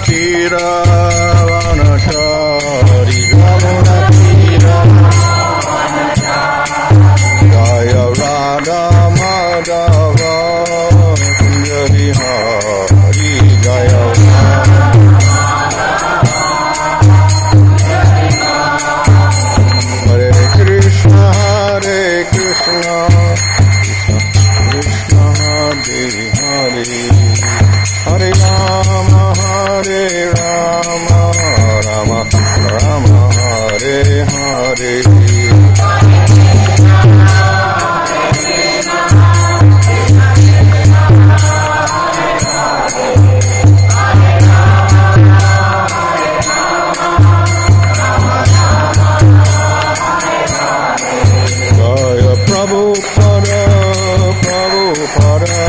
Tira Vanachari Yamuna Tira Jaya Radha Madhava Kunjari Hari Jaya Hare Krishna Hare Krishna Krishna Hare Hare Hare Rama Hare Rama Rama Rama Hare Hare Jaya Prabhupada Prabhupada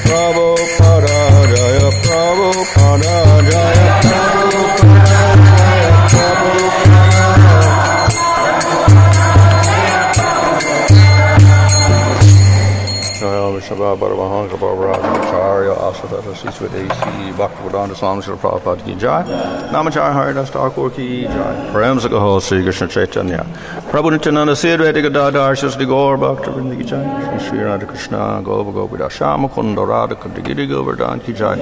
Prabhupada Jaya Prabhupada Jaya Prabhupada Jaya Prabhupada Jaya Vishnu Paramahansa Parvaracharya Asatata Sisvadesi Bhaktivedanta Swami Srila Prabhupada Ki Jai Namacharya Haridas Thakur Ki Jai Prem Sakaho Sri Krishna Chaitanya Prabhu Nityananda Siddhveti Gadadhar Shri Gaur Bhaktivinoda Ki Jai Shri Radha Krishna Gopa Gopida Shama Kunda Radha Kundigiri Govardhan Ki Jai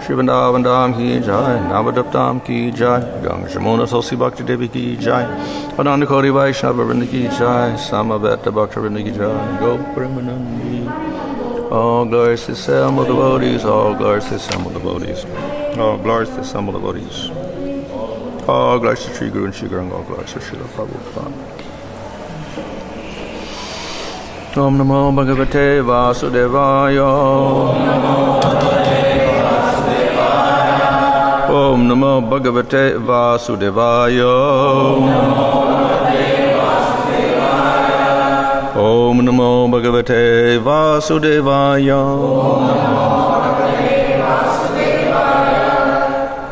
Shri Vrindavan Dham Ki Jai Navadiptam Ki Jai Ganga Shamuna Sosi Bhakti Devi Ki Jai Ananda Kori Vaishnava Vrinda Ki Jai Samaveta Bhakti Vrinda Ki Jai Go Premanandi All glories to assemble devotees, all glories to assemble devotees, all glories to assemble devotees, all glories to Sri Guru and Sri Guru, all glories to Srila Prabhupada. Om Namo Bhagavate Vasudevaya. Om Namo Bhagavate Vasudevaya. Om Namo Bhagavate Vasudevaya.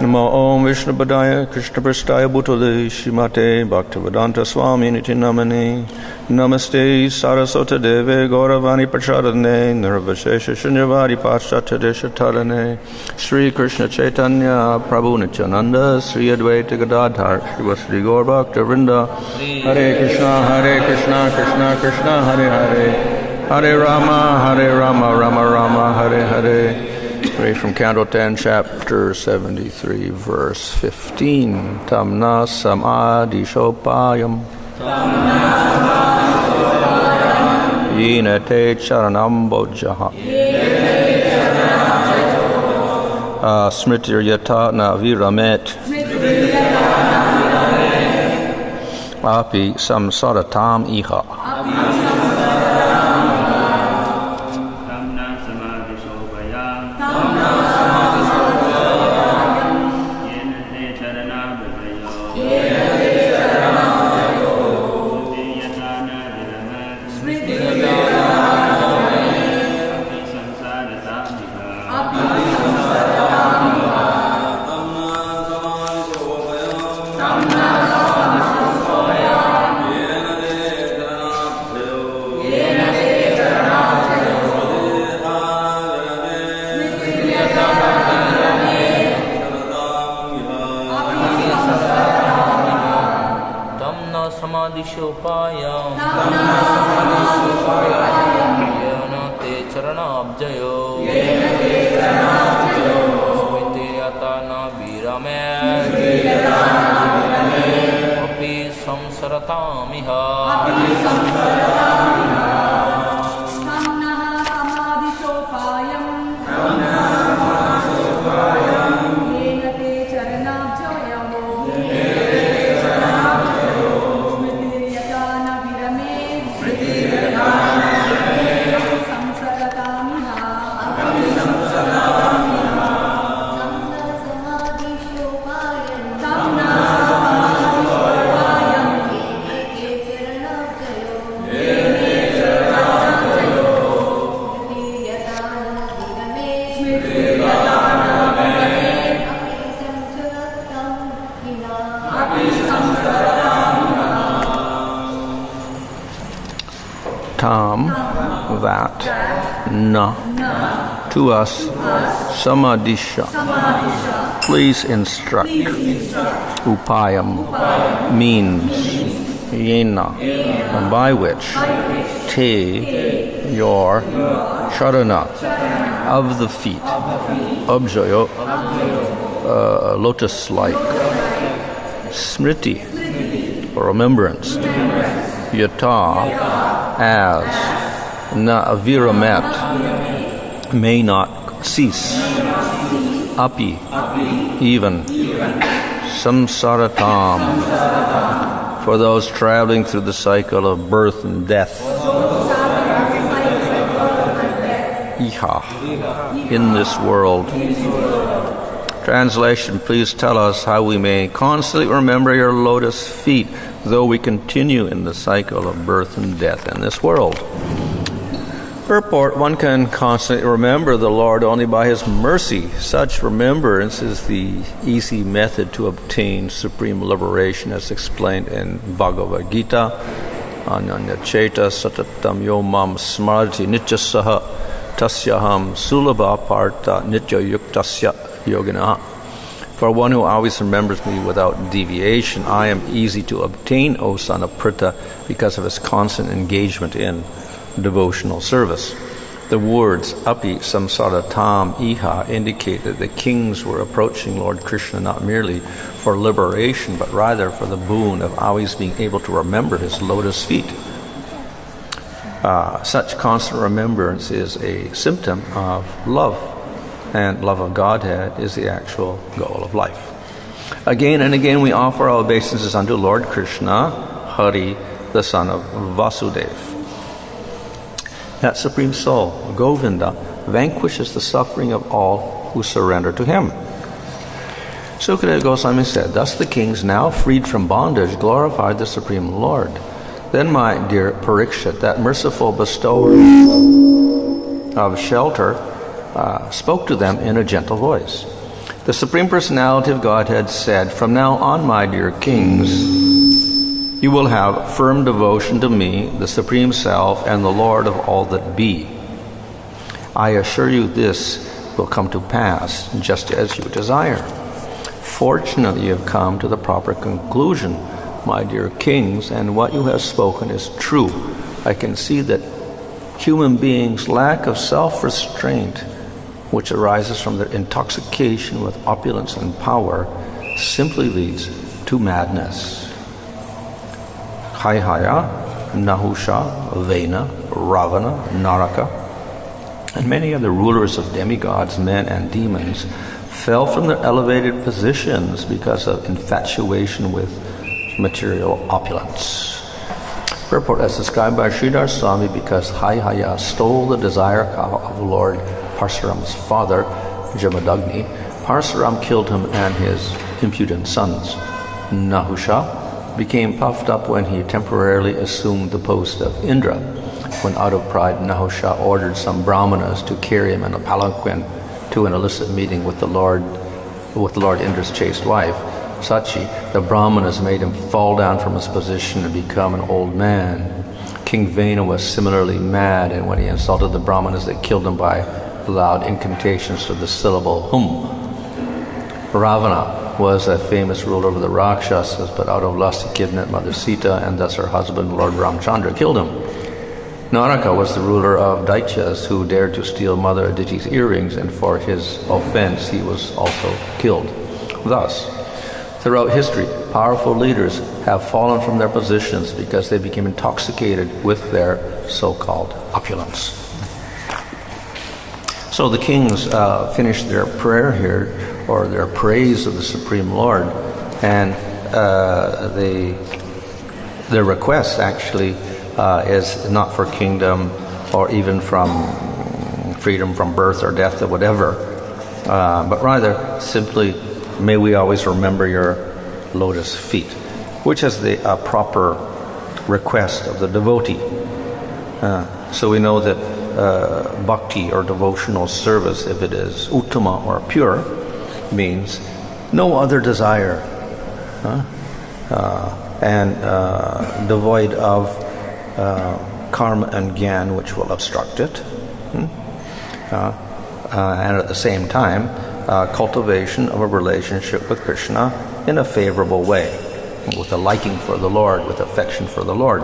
Namo Om Vishnu Padaya Krishna Prastaya Bhutale Shrimate Bhaktivedanta Swami Niti Namane Namaste Saraswata Deve Gauravani Prachadane Nirvashesha Shunyavadi Paschatya Deshatarane Sri Krishna Chaitanya Prabhu Nityananda Sri Advaita Gadadhar Sri Vasudhi Gaur Bhakta Vrinda Hare Krishna Krishna Krishna Hare Hare Hare Rama Rama Rama Hare Hare. Read from Canto 10, Chapter 73, Verse 15. Tamna samadhishopayam Yena te charanam bojjaha Smritir yata na viramet Api samsaratam iha. Tam, that, na, to us, samadhisha, Please instruct. Upayam, means. Yena, by which. Te, your. Charana, of the feet. Abjayo, lotus-like. Smriti, remembrance. Yata, as. Na aviramet, may not cease. Api, even. Samsaratam, for those traveling through the cycle of birth and death. Iha, in this world. Translation, please tell us how we may constantly remember your lotus feet, though we continue in the cycle of birth and death in this world. Purport, one can constantly remember the Lord only by His mercy. Such remembrance is the easy method to obtain supreme liberation, as explained in Bhagavad Gita. Ananya cheta satatam yomam smarati nityasaha tasyaham sulabha parta nitya yuktasya yoginaha. For one who always remembers me without deviation, I am easy to obtain, O son of Pritha, because of his constant engagement in devotional service. The words api samsaratam iha indicate that the kings were approaching Lord Krishna not merely for liberation, but rather for the boon of always being able to remember his lotus feet. Such constant remembrance is a symptom of love, and love of Godhead is the actual goal of life. Again and again we offer our obeisances unto Lord Krishna, Hari, the son of Vasudeva. That Supreme Soul, Govinda, vanquishes the suffering of all who surrender to him. Sukadeva Goswami said, thus the kings, now freed from bondage, glorified the Supreme Lord. Then, my dear Parikshit, that merciful bestower of shelter, spoke to them in a gentle voice. The Supreme Personality of Godhead said, from now on, my dear kings, you will have firm devotion to me, the Supreme Self, and the Lord of all that be. I assure you this will come to pass just as you desire. Fortunately, you have come to the proper conclusion, my dear kings, and what you have spoken is true. I can see that human beings' lack of self-restraint, which arises from their intoxication with opulence and power, simply leads to madness. Haihaya, Nahusha, Vena, Ravana, Naraka, and many other rulers of demigods, men and demons fell from their elevated positions because of infatuation with material opulence. Purport, as described by Sridhar Swami, because Haihaya stole the desire cow of Lord Parsuram's father, Jamadagni, Parsuram killed him and his impudent sons. Nahusha became puffed up when he temporarily assumed the post of Indra. When out of pride, Nahusha ordered some brahmanas to carry him in a palanquin to an illicit meeting with Lord Indra's chaste wife, Sachi. The brahmanas made him fall down from his position and become an old man. King Vena was similarly mad, and when he insulted the brahmanas, they killed him by loud incantations to the syllable hum. Ravana was a famous ruler of the Rakshasas, but out of lust he kidnapped Mother Sita, and thus her husband, Lord Ramchandra, killed him. Naraka was the ruler of Daityas, who dared to steal Mother Aditi's earrings, and for his offense he was also killed. Thus, throughout history, powerful leaders have fallen from their positions because they became intoxicated with their so-called opulence. So the kings finished their prayer here, or their praise of the Supreme Lord, and their request actually is not for kingdom or even from freedom from birth or death or whatever, but rather simply, may we always remember your lotus feet, which is the proper request of the devotee. So we know that bhakti or devotional service, if it is uttama or pure, means no other desire, and devoid of karma and gyan, which will obstruct it, and at the same time cultivation of a relationship with Krishna in a favorable way, with a liking for the Lord, with affection for the Lord.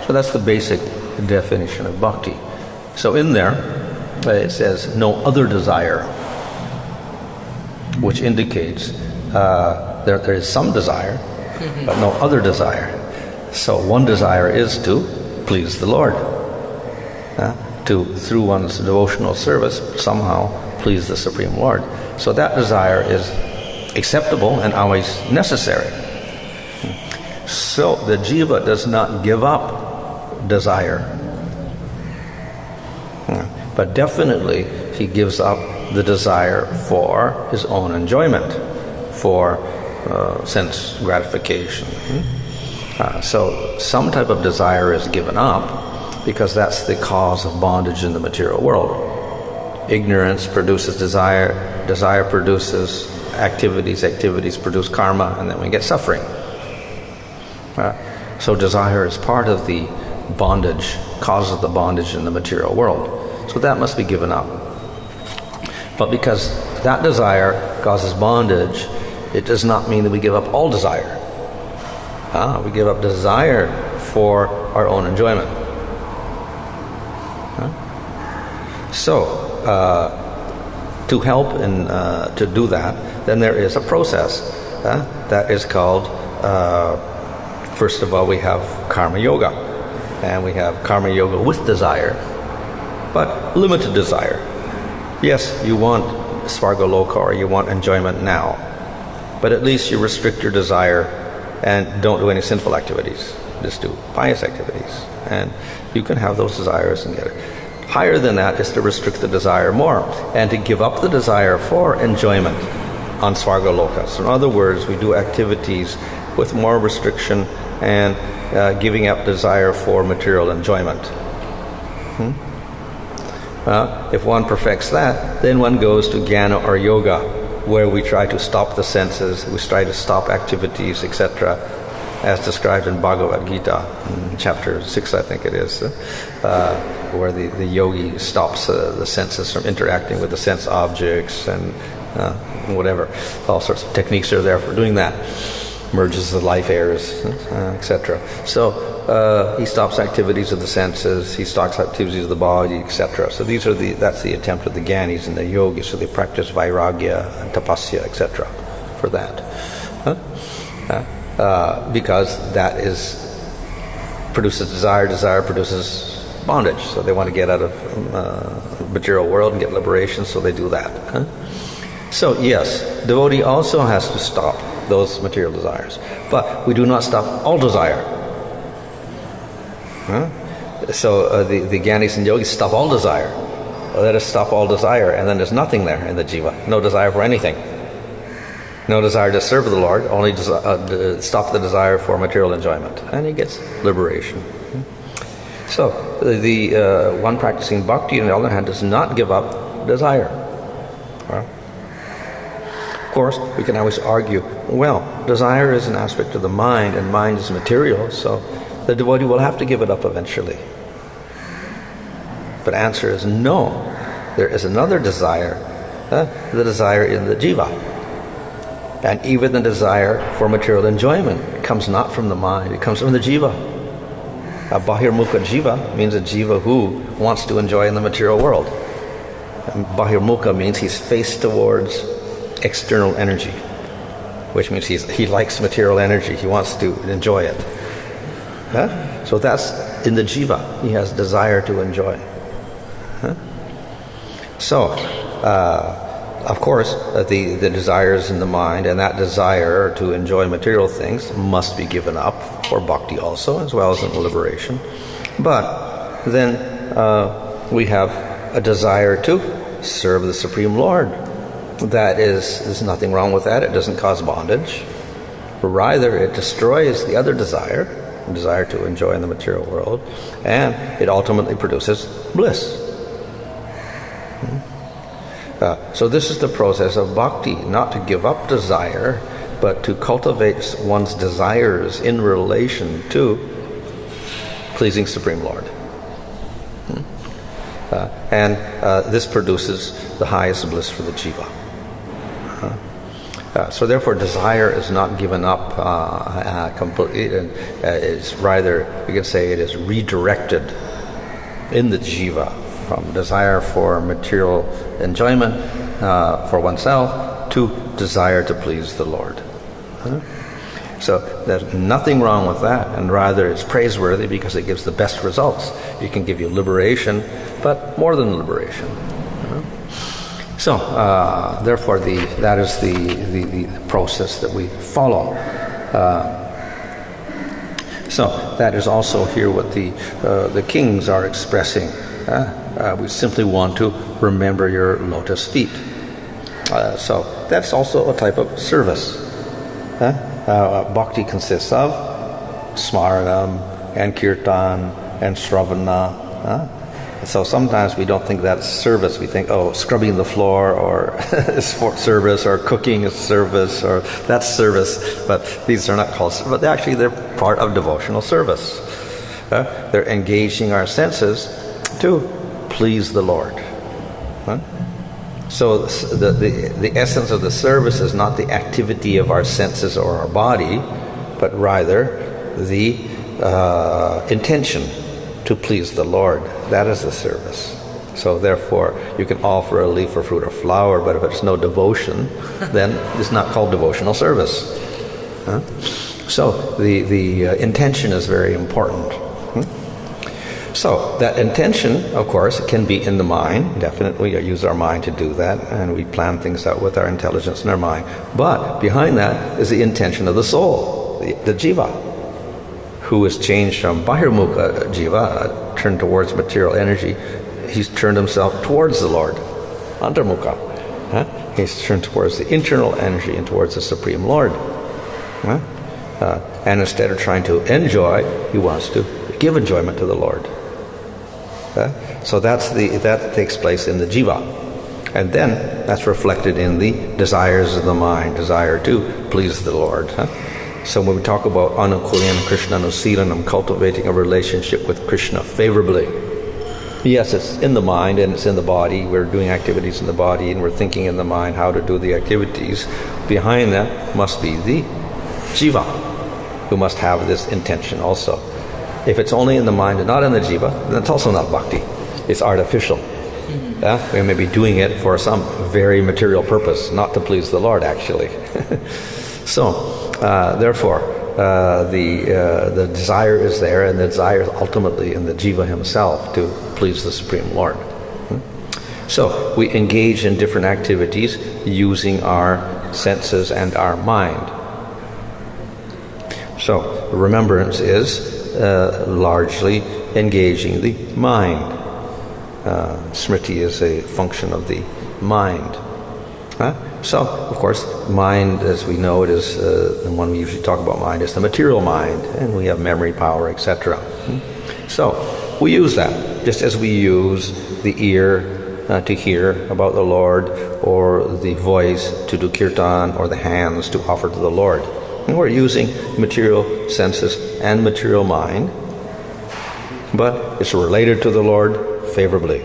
So that's the basic definition of bhakti. So in there, it says no other desire, which indicates there is some desire, but no other desire. So one desire is to please the Lord, to, through one's devotional service, somehow please the Supreme Lord. So that desire is acceptable and always necessary. So the jiva does not give up desire, but definitely he gives up the desire for his own enjoyment, for sense gratification. So some type of desire is given up because that's the cause of bondage in the material world. Ignorance produces desire, desire produces activities, activities produce karma, and then we get suffering. So desire is part of the bondage, causes the bondage in the material world. So that must be given up. But because that desire causes bondage, it does not mean that we give up all desire. We give up desire for our own enjoyment. So, to help and to do that, then there is a process that is called, first of all, we have karma yoga. And we have karma yoga with desire, but limited desire. Yes, you want svargaloka or you want enjoyment now, but at least you restrict your desire and don't do any sinful activities. Just do pious activities, and you can have those desires and get it. Higher than that is to restrict the desire more and to give up the desire for enjoyment on svargaloka. So in other words, we do activities with more restriction and giving up desire for material enjoyment. If one perfects that, then one goes to jnana or yoga, where we try to stop the senses, we try to stop activities, etc., as described in Bhagavad Gita, in chapter 6, I think it is, where the yogi stops the senses from interacting with the sense objects and whatever. All sorts of techniques are there for doing that. Merges the life airs, etc. So he stops activities of the senses, he stops activities of the body, etc. So that's the attempt of the Gyanis and the yogis. So they practice vairagya and tapasya, etc. for that. Because that produces desire, desire produces bondage. So they want to get out of the material world and get liberation, so they do that. So yes, devotee also has to stop those material desires, but we do not stop all desire. So the Gyanis and Yogis stop all desire. Let us stop all desire, and then there's nothing there in the jiva. No desire for anything. No desire to serve the Lord. Only stop the desire for material enjoyment, and he gets liberation. So the one practicing bhakti, on the other hand, does not give up desire. Of course, we can always argue, well, desire is an aspect of the mind, and mind is material, so the devotee will have to give it up eventually. But answer is no. There is another desire, the desire in the jiva. And even the desire for material enjoyment comes not from the mind, it comes from the jiva. A bahirmukha jiva means a jiva who wants to enjoy in the material world. And bahirmukha means he's faced towards external energy, which means he likes material energy, he wants to enjoy it. So that's in the jiva, he has desire to enjoy. So of course the desires in the mind, and that desire to enjoy material things must be given up for bhakti also, as well as in liberation. But then we have a desire to serve the Supreme Lord. That there's nothing wrong with that. It doesn't cause bondage. Rather, it destroys the other desire to enjoy in the material world, and it ultimately produces bliss. So this is the process of bhakti, not to give up desire, but to cultivate one's desires in relation to pleasing Supreme Lord. And this produces the highest bliss for the jiva. So therefore, desire is not given up completely. It's rather, we can say, it is redirected in the jiva from desire for material enjoyment for oneself to desire to please the Lord. So there's nothing wrong with that, and rather it's praiseworthy because it gives the best results. It can give you liberation, but more than liberation. So therefore, that is the process that we follow. So that is also here what the kings are expressing. We simply want to remember your lotus feet. So that's also a type of service. Bhakti consists of smaranam and kirtan and sravana. So sometimes we don't think that's service. We think, scrubbing the floor or is for service, or cooking is service, or that's service. But these are not called service. But actually they're part of devotional service. They're engaging our senses to please the Lord. So the essence of the service is not the activity of our senses or our body, but rather the intention to please the Lord. That is the service. So therefore, you can offer a leaf or fruit or flower, but if it's no devotion, then it's not called devotional service. So the intention is very important. So that intention, of course, can be in the mind. Definitely, we use our mind to do that, and we plan things out with our intelligence and our mind. But behind that is the intention of the soul, the jiva, who is changed from bahirmukha jiva, turned towards material energy. He's turned himself towards the Lord, antarmukha. He's turned towards the internal energy and towards the Supreme Lord. And instead of trying to enjoy, he wants to give enjoyment to the Lord. So that takes place in the jiva. And then that's reflected in the desires of the mind, desire to please the Lord. So when we talk about anukulyam Krishna anusilanam, cultivating a relationship with Krishna favorably, yes, it's in the mind and it's in the body. We're doing activities in the body and we're thinking in the mind how to do the activities. Behind that must be the jiva, who must have this intention also. If it's only in the mind and not in the jiva, then it's also not bhakti. It's artificial. We may be doing it for some very material purpose, not to please the Lord, actually. So, therefore, the desire is there, and the desire is ultimately in the jiva himself to please the Supreme Lord. So, we engage in different activities using our senses and our mind. So, remembrance is largely engaging the mind. Smriti is a function of the mind. So, of course, mind, as we know, it is the one we usually talk about. Mind is the material mind, and we have memory power, etc. So, we use that just as we use the ear to hear about the Lord, or the voice to do kirtan, or the hands to offer to the Lord. And we're using material senses and material mind, but it's related to the Lord favorably.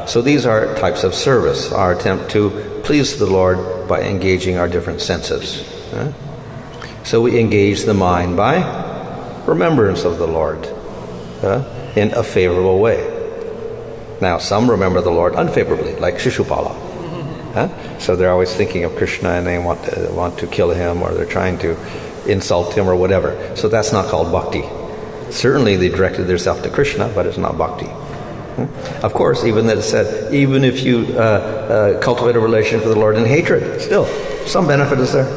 So these are types of service, our attempt to please the Lord by engaging our different senses. So we engage the mind by remembrance of the Lord in a favorable way. Now, some remember the Lord unfavorably, like Shishupala. So they're always thinking of Krishna and they want to kill him, or they're trying to insult him or whatever. So that's not called bhakti. Certainly they directed themselves to Krishna, but it's not bhakti. Of course, even that it said, even if you cultivate a relationship with the Lord in hatred, still, some benefit is there.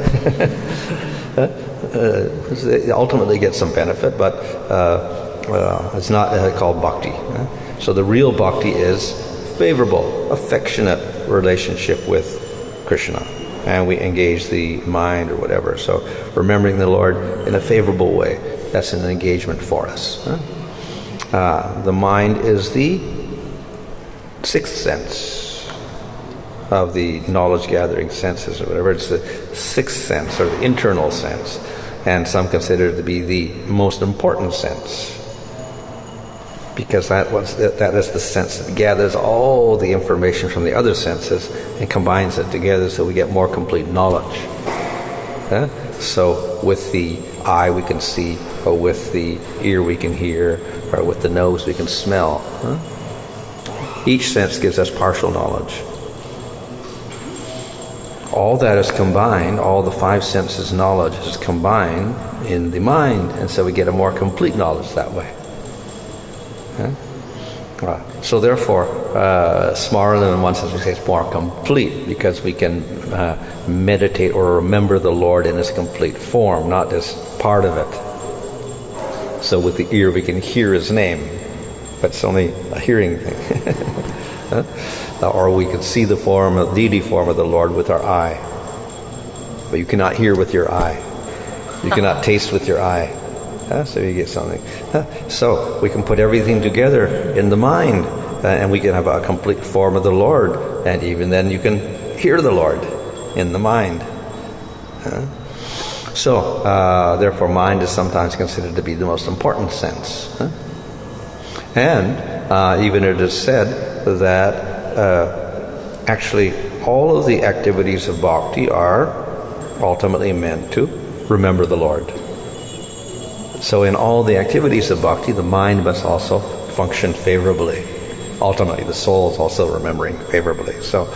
They ultimately get some benefit, but it's not called bhakti. So the real bhakti is favorable, affectionate relationship with Krishna. And we engage the mind or whatever. So remembering the Lord in a favorable way, that's an engagement for us. The mind is the sixth sense of the knowledge-gathering senses, or whatever. It's the sixth sense, or the internal sense. And some consider it to be the most important sense. because that is the sense that gathers all the information from the other senses and combines it together so we get more complete knowledge. So with the eye we can see, or with the ear we can hear, or with the nose we can smell. Each sense gives us partial knowledge. All that is combined, all the five senses knowledge is combined in the mind, and so we get a more complete knowledge that way. So therefore, smaranam in one sense we say it's more complete, because we can meditate or remember the Lord in His complete form, not as part of it. So with the ear we can hear His name, but it's only a hearing thing. Or we can see the form, the deity form of the Lord with our eye. But you cannot hear with your eye. You cannot taste with your eye. So you get something. So we can put everything together in the mind, and we can have a complete form of the Lord, and even then you can hear the Lord in the mind. So therefore mind is sometimes considered to be the most important sense. And even it is said that actually all of the activities of bhakti are ultimately meant to remember the Lord. So in all the activities of bhakti, the mind must also function favorably. Ultimately, the soul is also remembering favorably. So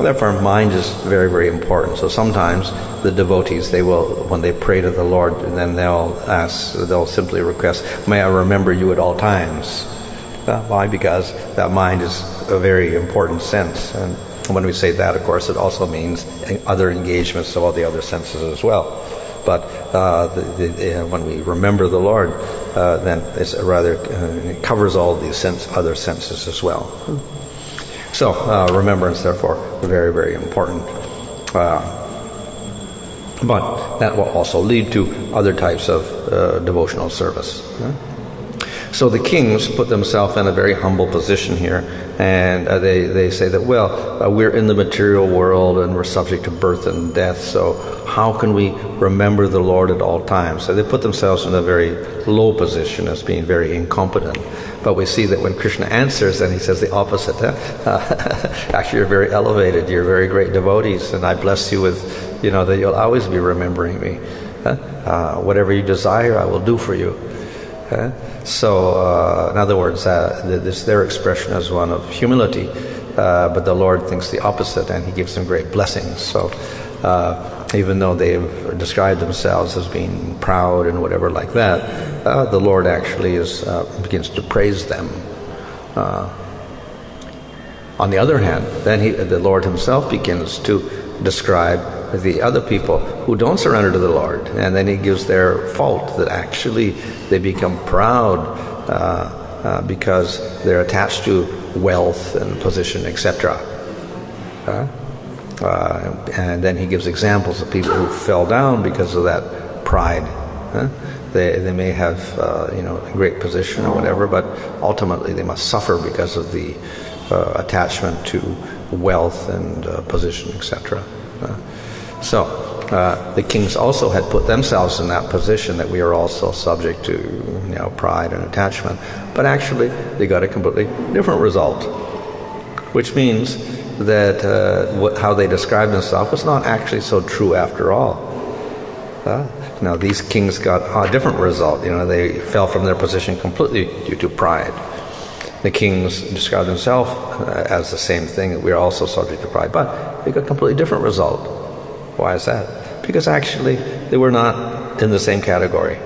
therefore, mind is very, very important. So sometimes the devotees, they will, when they pray to the Lord, and then they'll simply request, may I remember you at all times. Why? Because that mind is a very important sense. And when we say that, of course, it also means other engagements of all the other senses as well. But when we remember the Lord, then it's it covers all these other senses as well. So remembrance, therefore, very, very important. But that will also lead to other types of devotional service. So the kings put themselves in a very humble position here, and they say that, we're in the material world and we're subject to birth and death, so how can we remember the Lord at all times? So they put themselves in a very low position as being very incompetent. But we see that when Krishna answers, then he says the opposite. Actually, you're very elevated, you're very great devotees, and I bless you with, that you'll always be remembering me. Whatever you desire, I will do for you. So, in other words, their expression is one of humility, but the Lord thinks the opposite, and He gives them great blessings. So, even though they've described themselves as being proud and whatever like that, the Lord actually begins to praise them. On the other hand, then the Lord Himself begins to describe the other people who don't surrender to the Lord, and then He gives their fault, that actually they become proud because they're attached to wealth and position, etc. And then He gives examples of people who fell down because of that pride. They may have a great position or whatever, but ultimately they must suffer because of the attachment to wealth and position, etc. So the kings also had put themselves in that position, that we are also subject to pride and attachment, but actually they got a completely different result, which means that how they described themselves was not actually so true after all. Now these kings got a different result. They fell from their position completely due to pride. The kings described themselves as the same thing, that we are also subject to pride, but they got a completely different result. Why is that? Because actually they were not in the same category.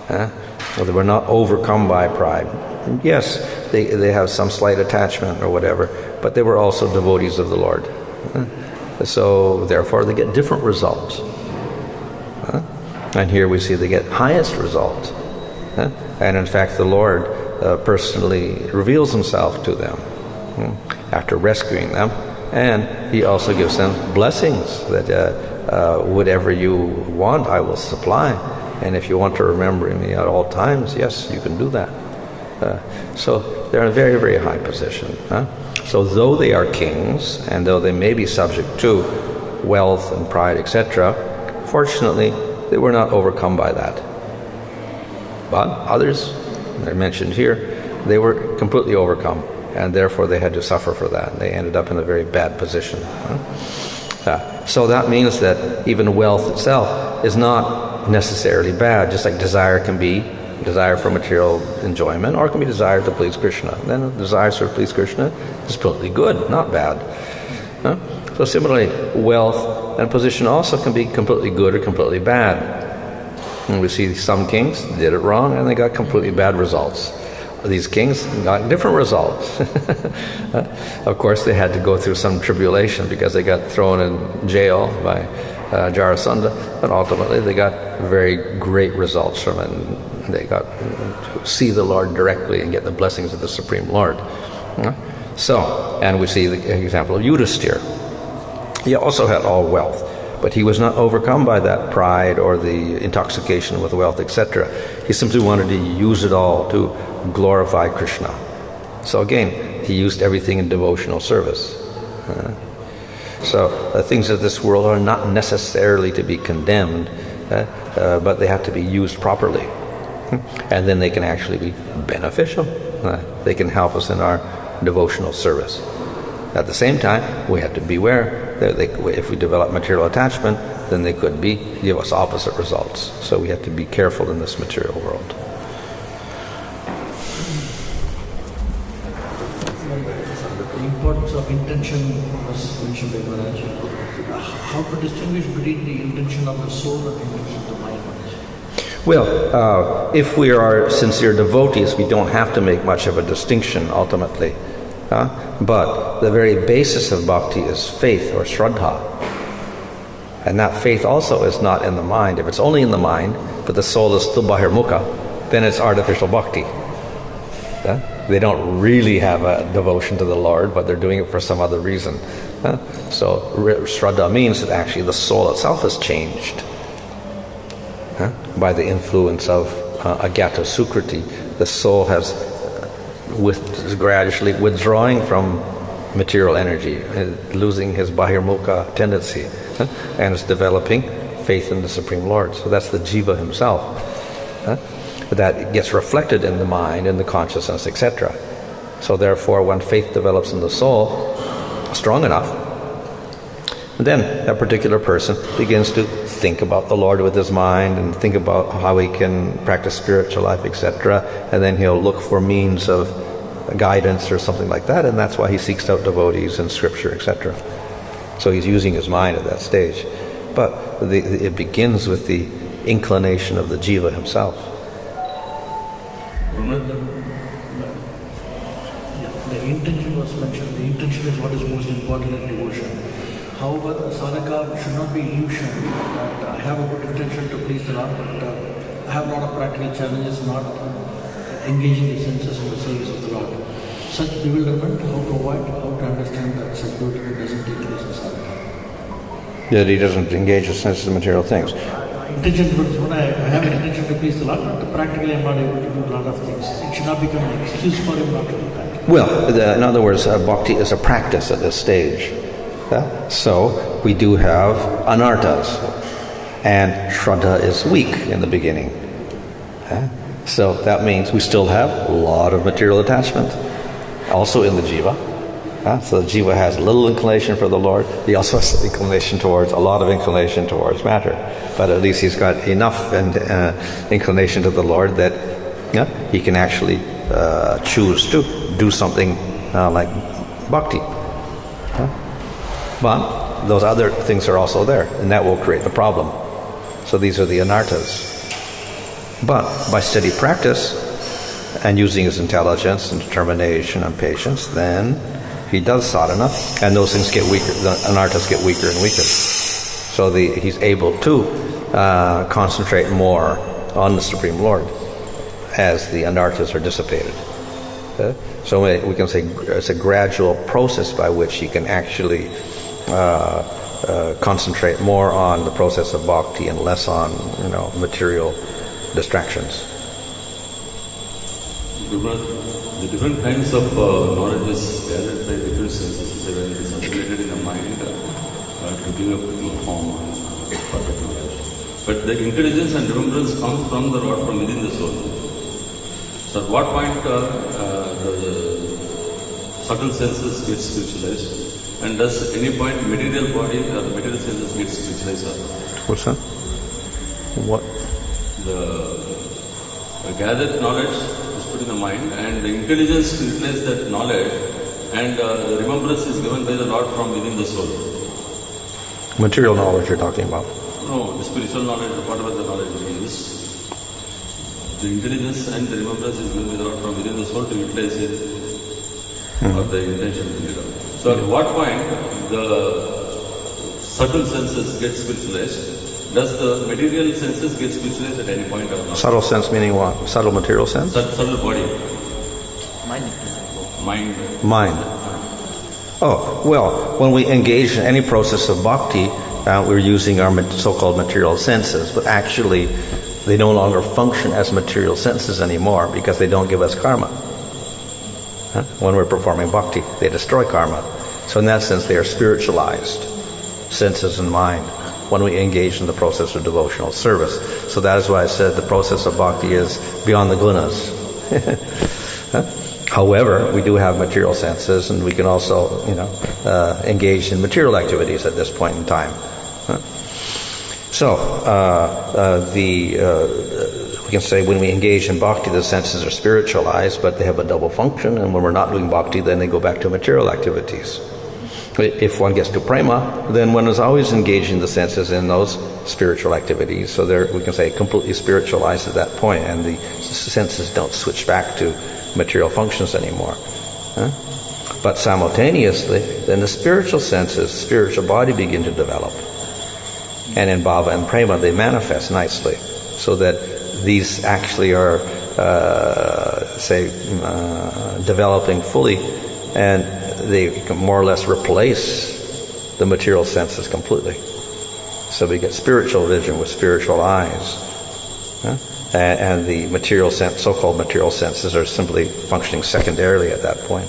Well, they were not overcome by pride. Yes, they have some slight attachment or whatever, but they were also devotees of the Lord. So therefore they get different results. And here we see they get highest results. And in fact the Lord personally reveals Himself to them after rescuing them, and He also gives them blessings that whatever you want I will supply, and if you want to remember me at all times, yes, you can do that. So they're in a very, very high position. So though they are kings, and though they may be subject to wealth and pride, etc., fortunately they were not overcome by that. But others are mentioned here, they were completely overcome, and therefore they had to suffer for that. They ended up in a very bad position. So that means that even wealth itself is not necessarily bad, just like desire can be desire for material enjoyment, or it can be desire to please Krishna. Then the desire to please Krishna is completely good, not bad. So similarly, wealth and position also can be completely good or completely bad. And we see some kings did it wrong and they got completely bad results. These kings got different results. Of course, they had to go through some tribulation because they got thrown in jail by Jarasandha, but ultimately they got very great results from it. And they got to see the Lord directly and get the blessings of the Supreme Lord. So, and we see the example of Yudhisthira. He also had all wealth, but he was not overcome by that pride or the intoxication with wealth, etc. He simply wanted to use it all to glorify Krishna. So again, he used everything in devotional service. So the things of this world are not necessarily to be condemned, but they have to be used properly. And then they can actually be beneficial. They can help us in our devotional service. At the same time, we have to beware that if we develop material attachment, then they could give us opposite results. So we have to be careful in this material world. The importance of intention was mentioned by Maharaj. How to distinguish between the intention of the soul and the intention of the mind? Well, if we are sincere devotees, we don't have to make much of a distinction ultimately. But the very basis of bhakti is faith or shraddha. And that faith also is not in the mind. If it's only in the mind, but the soul is still bahirmukha, then it's artificial bhakti. They don't really have a devotion to the Lord, but they're doing it for some other reason. So shraddha means that actually the soul itself has changed. By the influence of agata sukriti, the soul is gradually withdrawing from material energy, losing his bahirmukha tendency, and is developing faith in the Supreme Lord. So that's the jiva himself. That gets reflected in the mind, in the consciousness, etc. So therefore, when faith develops in the soul strong enough, then that particular person begins to think about the Lord with his mind and think about how he can practice spiritual life, etc. And then he'll look for means of guidance or something like that, and that's why he seeks out devotees and scripture, etc. So he's using his mind at that stage. But it begins with the inclination of the jiva himself. The intention was mentioned. The intention is what is most important in devotion. However, the sadhaka should not be illusion that I have a good intention to please the Lord, but I have a lot of practical challenges not engaging the senses in the service of the Lord. Such bewilderment, how to avoid, how to understand that such bewilderment doesn't take place in sadhaka. That he doesn't engage the senses in material things. Intention, when I have an intention to please the Lord, but practically I'm not able to do a lot of things. It should not become an excuse for him not to do that. Well, in other words, bhakti is a practice at this stage. So we do have anarthas, and shraddha is weak in the beginning. So that means we still have a lot of material attachment, also in the jiva. So the jiva has little inclination for the Lord. He also has a lot of inclination towards matter. But at least he's got enough inclination to the Lord that he can actually choose to do something like bhakti. But those other things are also there, and that will create the problem. So these are the anarthas. But by steady practice and using his intelligence and determination and patience, then he does sadhana, and those things get weaker. The anarthas get weaker and weaker. So he's able to concentrate more on the Supreme Lord as the anarthas are dissipated. So we can say it's a gradual process by which he can actually concentrate more on the process of bhakti and less on material distractions. The different kinds of knowledge is gathered by different senses. So when it is accumulated in the mind, to give a form part of knowledge. But the intelligence and remembrance come from the Lord, from within the soul. So at what point the subtle senses get spiritualized, and does any point material body or the material senses get spiritualized? What's that? What? The gathered knowledge is put in the mind, and the intelligence to utilize that knowledge, and the remembrance is given by the Lord from within the soul. Material knowledge you're talking about? No, the spiritual knowledge, whatever the knowledge is, the intelligence and the remembrance is given by the Lord from within the soul to utilize it, or the intention to be done. So at what point the subtle senses get spiritualized? Does the material senses get spiritualized at any point or not? Subtle sense meaning what? Subtle material sense? Subtle body. Mind. Oh, well, when we engage in any process of bhakti, we're using our so-called material senses, but actually they no longer function as material senses anymore because they don't give us karma. When we're performing bhakti, they destroy karma. So in that sense, they are spiritualized, senses and mind, when we engage in the process of devotional service. So that is why I said the process of bhakti is beyond the gunas. However, we do have material senses, and we can also, engage in material activities at this point in time. So, we can say when we engage in bhakti, the senses are spiritualized, but they have a double function, and when we're not doing bhakti, then they go back to material activities. If one gets to prema, then one is always engaging the senses in those spiritual activities. So we can say completely spiritualized at that point, and the senses don't switch back to material functions anymore. But simultaneously, then the spiritual senses, spiritual body begin to develop. And in bhava and prema, they manifest nicely. So that these actually are, developing fully, and they can more or less replace the material senses completely. So we get spiritual vision with spiritual eyes. And the material sense, so-called material senses, are simply functioning secondarily at that point.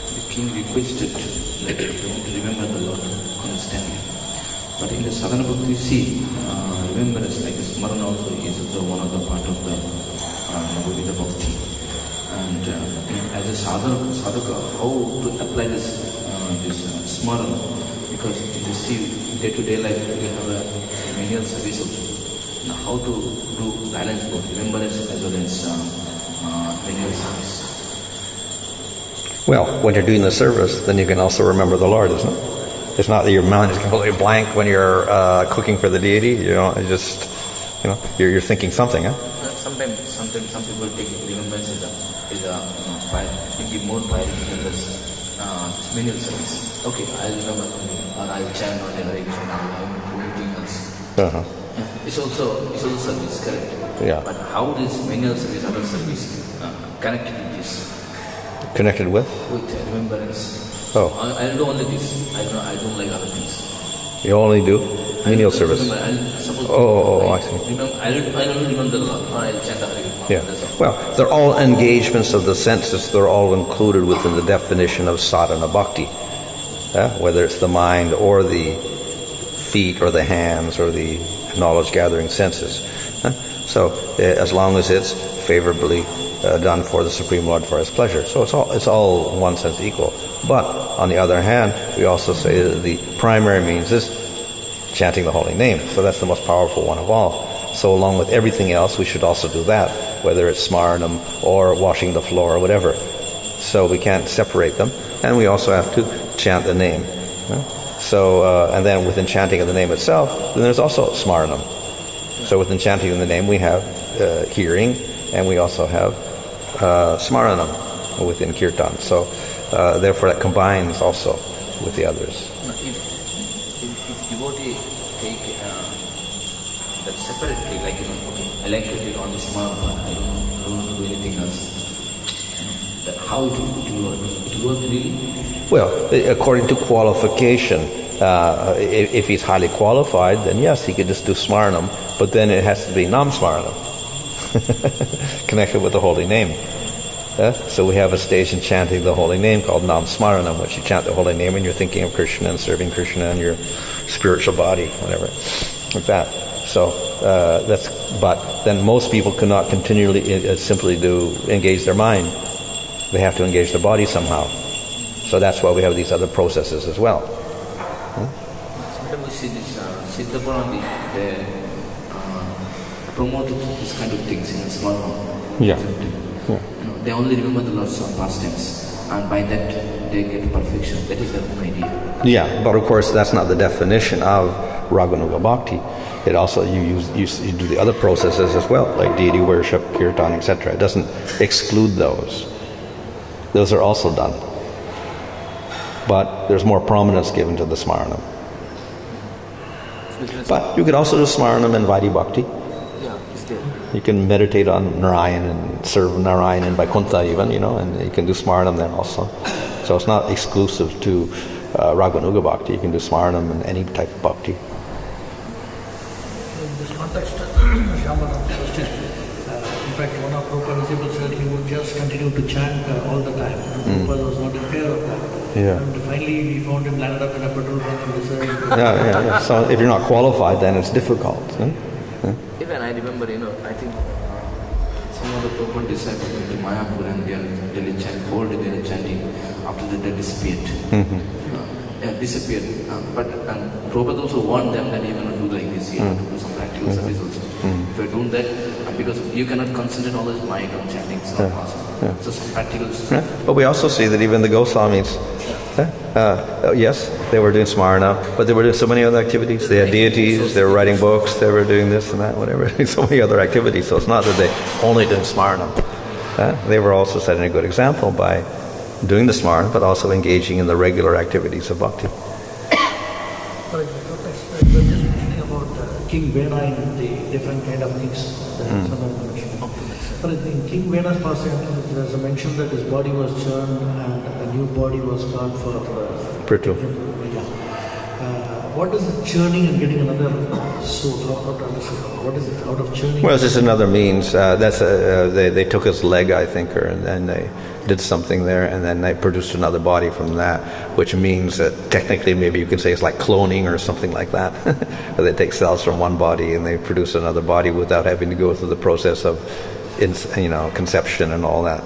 The king requested that to remember the Lord constantly. But in the sadhana bhakti, see, remembrance like smaranam also is also one of the part of the Navadvita bhakti. And as a sadhaka, how to apply this smaranam? Because if you see day-to-day life, we have a menial service also. Now, how to do balance both remembrance as well as menial service? Well, when you're doing the service, then you can also remember the Lord, isn't it? It's not that your mind is completely blank when you're cooking for the deity. You're thinking something, huh? Sometimes some people take remembrance is a fire. It give more priority than this menial service. Okay, I'll remember or I'll chant or direction or I'll do anything else. Uh-huh. It's also service, correct? Yeah. But how this menial service, other service connected with this? Connected with? With remembrance. Oh. I'll do only this. I don't like other things. You only do menial service? I see. I'll remember the Lord, or I'll chant the Hare. Yeah. Well, they're all engagements of the senses. They're all included within the definition of sadhana bhakti. Whether it's the mind or the feet or the hands or the knowledge-gathering senses. So as long as it's favorably done for the Supreme Lord for His pleasure. So it's all in one sense equal. But on the other hand, we also say that the primary means is chanting the holy name. So that's the most powerful one of all. So along with everything else, we should also do that, whether it's smaranam or washing the floor or whatever. So we can't separate them. And we also have to chant the name. So, and then within chanting of the name itself, then there's also smaranam. So within chanting of the name, we have hearing, and we also have smaranam within kirtan. So therefore that combines also with the others. If devotee take that separately, like, I like to take on the smaranam, I don't want to do anything else. How it will work really? Well, according to qualification, if he's highly qualified, then yes, he could just do smaranam, but then it has to be nam smaranam, connected with the holy name. So we have a stage in chanting the holy name called Nam Smaranam, which you chant the holy name when you're thinking of Krishna and serving Krishna in your spiritual body, whatever, like that. So but then most people cannot continually simply engage their mind. They have to engage their body somehow. So that's why we have these other processes as well. Sometimes we see this Siddha Purana, they promote this kind of things in a small amount. Yeah. They only remember the Lord's pastimes, and by that they get perfection. That is their own idea. Yeah, but of course that's not the definition of Raganuga Bhakti. It also you do the other processes as well, like deity worship, kirtan, etc. It doesn't exclude those. Those are also done. But there's more prominence given to the smaranam. But you could also do smaranam and Vaidhi Bhakti. Yeah, it's there. You can meditate on Narayan and serve Narayan and Vaikuntha even, and you can do smaranam there also. So it's not exclusive to Raganuga Bhakti. You can do smaranam and any type of bhakti. In this context, Shyamanam's question, in fact, one of Prabhupada's disciples said he would just continue to chant all the time. Prabhupada was not in favor of that. Yeah. And finally, we found him landed up in a petrol bunk and decided Yeah. So if you're not qualified, then it's difficult. Even I remember, I think some of the Prabhupada disciples went to Mayapur and they are daily chanting, whole day they are chanting. After that they disappeared. Disappeared. But Prabhupada also warned them that you cannot do like this, you have to do some practical service also. If you're doing that, because you cannot concentrate all this mind on chanting, it's not possible. So some practical But we also see that even the Goswamis, yes, they were doing smarana, but they were doing so many other activities. They had deities, they were writing books, they were doing this and that, whatever, so many other activities. So it's not that they only did smarana. They were also setting a good example by doing the smarana, but also engaging in the regular activities of bhakti. Sorry, we were just mentioning about King Vena and the different kind of things that Sandana mentioned. But in King Vena's passage, there's a mention that his body was churned and a new body was carved for Prithu. What is the churning and getting another soul? What is it out of churning? Well, it's just another means. They took his leg, I think, and then they did something there, and then they produced another body from that, which means that technically maybe you could say it's like cloning or something like that. They take cells from one body and they produce another body without having to go through the process of conception and all that.